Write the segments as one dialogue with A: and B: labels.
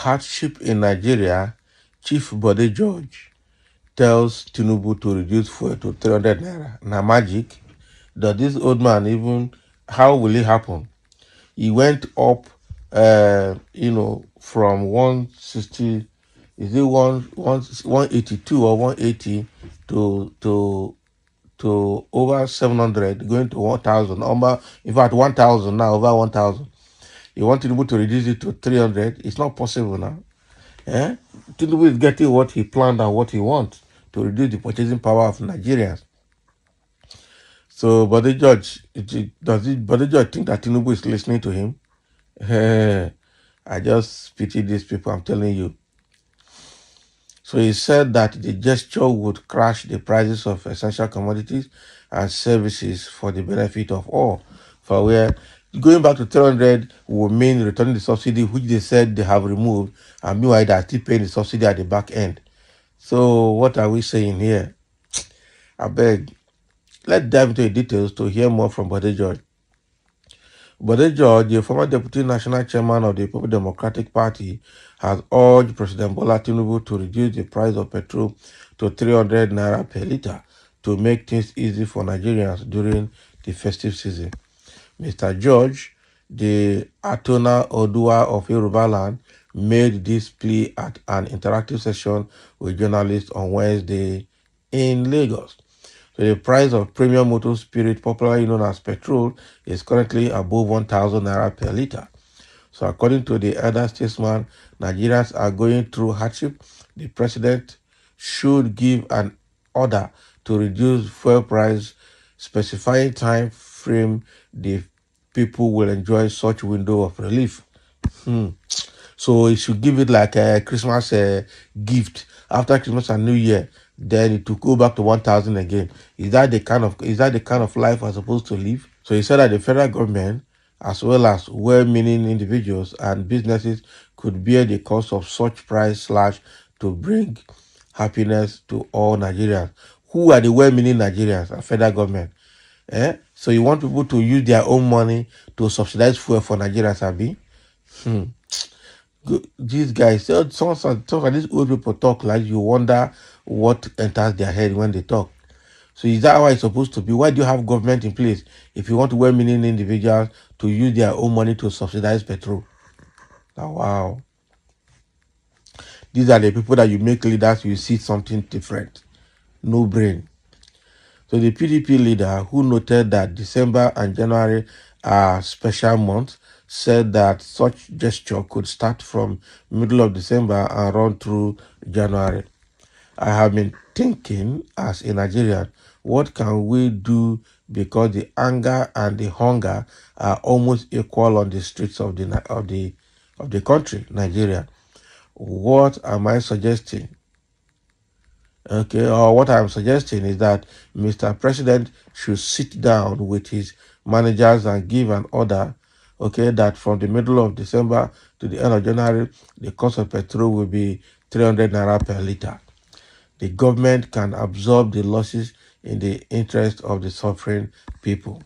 A: Hardship in Nigeria, Chief Bode George tells Tinubu to reduce fuel to 300 naira. Now magic. Does this old man even, how will it happen? He went up, from 160, is it 182 or 180 to over 700, going to 1,000, in fact 1,000 now, over 1,000. You want Tinubu to reduce it to 300? It's not possible now. Eh? Tinubu is getting what he planned and what he wants to reduce the purchasing power of Nigerians. So, Bode George, Bode George think that Tinubu is listening to him? I just pity these people, I'm telling you. So he said that the gesture would crash the prices of essential commodities and services for the benefit of all. For where going back to 300 will mean returning the subsidy, which they said they have removed, and meanwhile they are still paying the subsidy at the back end. So what are we saying here? I beg, let's dive into the details to hear more from Bode George. Bode George, the former deputy national chairman of the People's Democratic Party, has urged President Bola Tinubu to reduce the price of petrol to 300 naira per litre to make things easy for Nigerians during the festive season. Mr. George, the Atona Odua of Yoruba land, made this plea at an interactive session with journalists on Wednesday in Lagos. So the price of premium motor spirit, popularly known as petrol, is currently above 1,000 naira per litre. So according to the elder statesman, Nigerians are going through hardship. The president should give an order to reduce fuel price, specifying time frame the people will enjoy such window of relief. So he should give it like a Christmas gift after Christmas and New Year. Then it will go back to 1,000 again. Is that the kind of life we're supposed to live? So he said that the federal government, as well as well-meaning individuals and businesses, could bear the cost of such price slash to bring happiness to all Nigerians. Who are the well-meaning Nigerians and federal government? So you want people to use their own money to subsidize fuel for Nigerians, Abi? These guys, some of these old people talk like you wonder what enters their head when they talk. So is that how it's supposed to be? Why do you have government in place if you want well-meaning individuals to use their own money to subsidize petrol? Oh, wow. These are the people that you make leaders, you see something different. No brain. So the PDP leader, who noted that December and January are special months, said that such gesture could start from middle of December and run through January. I have been thinking as a Nigerian, what can we do because the anger and the hunger are almost equal on the streets of the country, Nigeria. What am I suggesting? Okay, or what I'm suggesting is that Mr. President should sit down with his managers and give an order, okay, that from the middle of December to the end of January, the cost of petrol will be 300 naira per litre. The government can absorb the losses in the interest of the suffering people.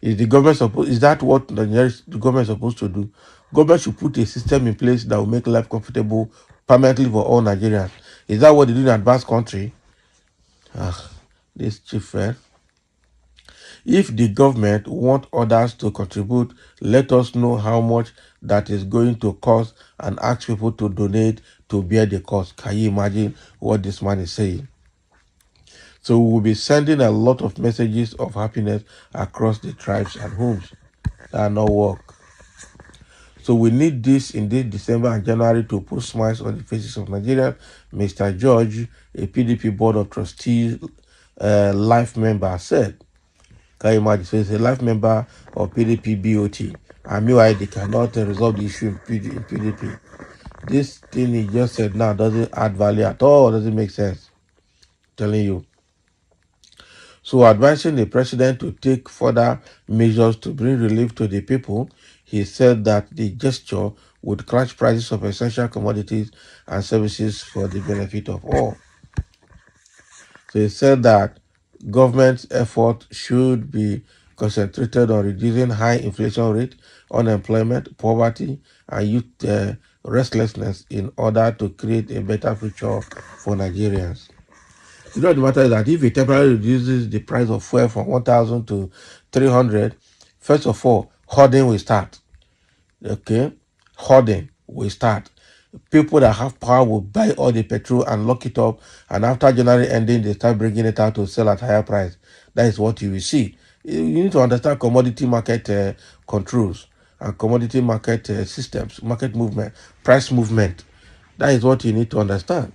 A: Is that what the government is supposed to do? Government should put a system in place that will make life comfortable permanently for all Nigerians. Is that what they do in advanced country? This chief, if the government want others to contribute, let us know how much that is going to cost and ask people to donate to bear the cost. Can you imagine what this man is saying? So we will be sending a lot of messages of happiness across the tribes and homes. That not work. So we need this in this December and January to put smiles on the faces of Nigeria. Mr. George, a PDP Board of Trustees life member, said. Can you imagine? So he's a life member of PDP BOT. And meanwhile, they cannot resolve the issue in PDP. This thing he just said now doesn't add value at all. Doesn't make sense. I'm telling you. So advising the president to take further measures to bring relief to the people, he said that the gesture would crash prices of essential commodities and services for the benefit of all. So he said that government's effort should be concentrated on reducing high inflation rate, unemployment, poverty, and youth restlessness in order to create a better future for Nigerians. You know, the matter is that if it temporarily reduces the price of fuel from 1,000 to 300, first of all, hoarding will start. Okay, hoarding will start. People that have power will buy all the petrol and lock it up, and after January ending, they start bringing it out to sell at higher price. That is what you will see. You need to understand commodity market controls and commodity market systems, market movement, price movement. That is what you need to understand.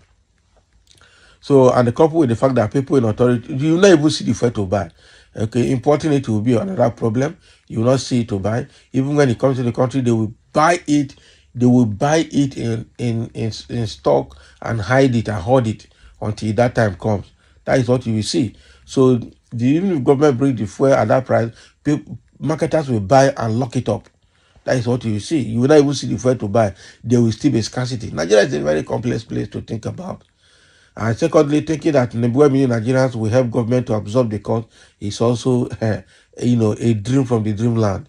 A: So, and the couple with the fact that people in authority, you will not even see the fuel to buy. Okay, importing it will be another problem. You will not see it to buy. Even when it comes to the country, they will buy it. They will buy it in stock and hide it and hoard it until that time comes. That is what you will see. So, even if government brings the fuel at that price, people, marketers will buy and lock it up. That is what you will see. You will not even see the fuel to buy. There will still be scarcity. Nigeria is a very complex place to think about. And secondly, thinking that many Nigerians will help government to absorb the cost is also, a dream from the dreamland.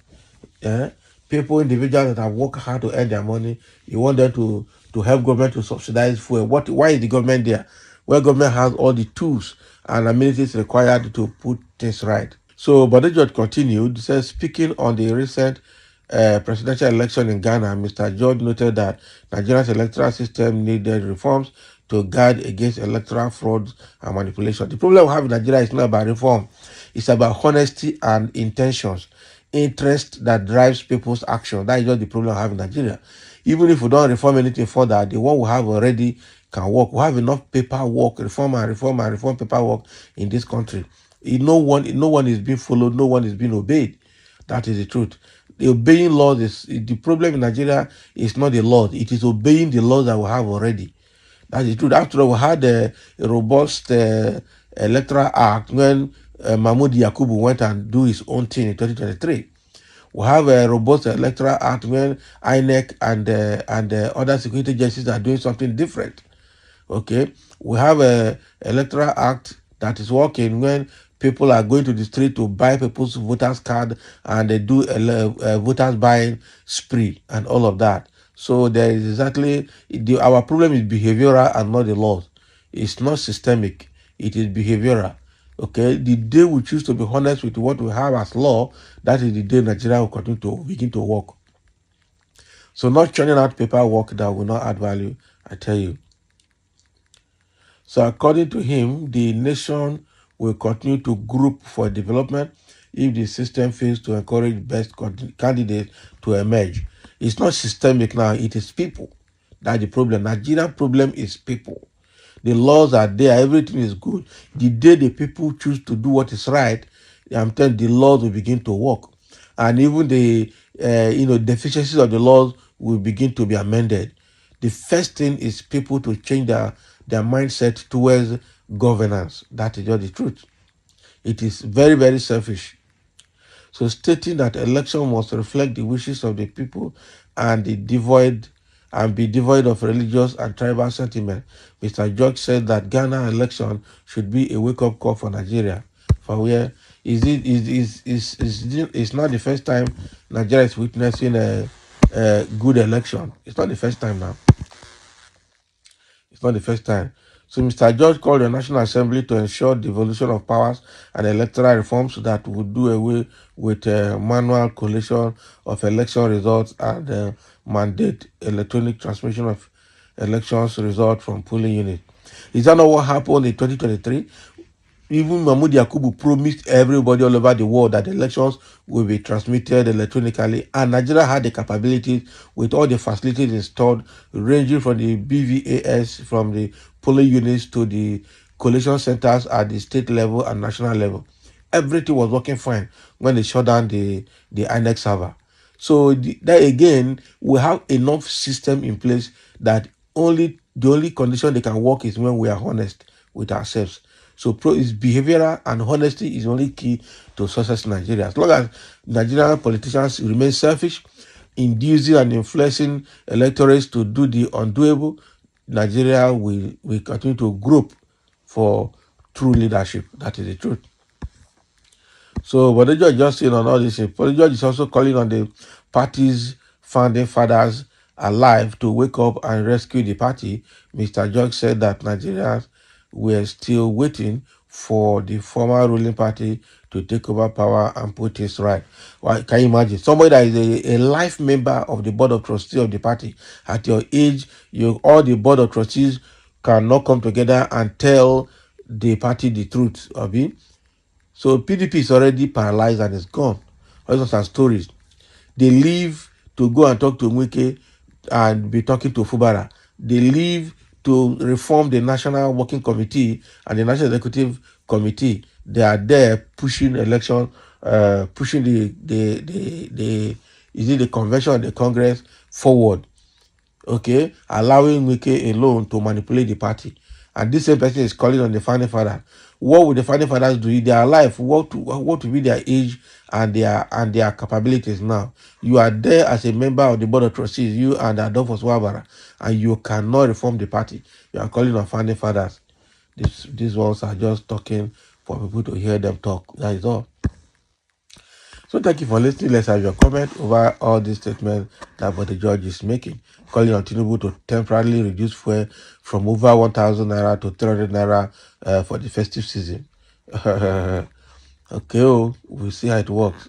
A: Eh? People, individuals that have worked hard to earn their money, you want them to help government to subsidize fuel. Why is the government there? Where government has all the tools and amenities required to put things right. So, Bode George continued, says, speaking on the recent presidential election in Ghana, Mr. George noted that Nigeria's electoral system needed reforms to guard against electoral fraud and manipulation. The problem we have in Nigeria is not about reform. It's about honesty and intentions, interest that drives people's action. That is just the problem we have in Nigeria. Even if we don't reform anything further, the one we have already can work. We have enough paperwork, reform paperwork in this country. No one is being followed, no one is being obeyed. That is the truth. The obeying laws is the problem in Nigeria is not the laws, it is obeying the laws that we have already. That is the truth. After all, we had a robust electoral act when Mahmoud Yakubu went and do his own thing in 2023. We have a robust electoral act when INEC and other security agencies are doing something different. Okay, we have a electoral act that is working when people are going to the street to buy people's voters card and they do a voters buying spree and all of that. So there is exactly our problem is behavioral and not the laws. It's not systemic. It is behavioral. Okay, the day we choose to be honest with what we have as law, that is the day Nigeria will continue to begin to work. So not churning out paperwork that will not add value, I tell you. So according to him, the nation will continue to group for development if the system fails to encourage best candidates to emerge. It's not systemic now, it is people. That's the problem. Nigerian problem is people. The laws are there, everything is good. The day the people choose to do what is right, I'm telling you, the laws will begin to work. And even the deficiencies of the laws will begin to be amended. The first thing is people to change their mindset towards governance. That is just the truth. It is very, very selfish. So stating that election must reflect the wishes of the people and be devoid of religious and tribal sentiment, Mr. George said that Ghana election should be a wake-up call for Nigeria. For where it's not the first time Nigeria is witnessing a good election. It's not the first time now. It's not the first time. So Mr. George called the National Assembly to ensure devolution of powers and electoral reforms that would do away with manual collation of election results and mandate electronic transmission of elections results from polling units. Is that not what happened in 2023? Even Mahmoud Yakubu promised everybody all over the world that elections will be transmitted electronically, and Nigeria had the capabilities with all the facilities installed, ranging from the BVAS, from the polling units to the collation centers at the state level and national level. Everything was working fine when they shut down the INEC server. So that again, we have enough system in place that the only condition they can work is when we are honest with ourselves. So is behavioral and honesty is only key to success in Nigeria. As long as Nigerian politicians remain selfish, inducing and influencing electorates to do the undoable, Nigeria will continue to group for true leadership. That is the truth. So Bode George just saying on all this, Bode George is also calling on the party's founding fathers alive to wake up and rescue the party, Mr. George said that Nigerians were still waiting for the former ruling party to take over power and put things right. Well, can you imagine somebody that is a life member of the board of trustees of the party? At your age, all the board of trustees cannot come together and tell the party the truth of it. So PDP is already paralyzed and is gone. All those are stories. They leave to go and talk to Mwike and be talking to Fubara. They leave to reform the National Working Committee and the National Executive Committee. They are there pushing election, pushing the convention and the Congress forward. Okay, allowing Wike alone to manipulate the party. And this same person is calling on the founding father. What would the founding fathers do in their life? What to be their age and their capabilities now? You are there as a member of the board of trustees, you and Adolphus Wabara, and you cannot reform the party. You are calling on founding fathers. These ones are just talking for people to hear them talk. That is all. So thank you for listening. Let's have your comment over all these statements that Bode George is making, calling on Tinubu to temporarily reduce fuel from over 1,000 naira to 300 naira for the festive season. Okay, we'll see how it works.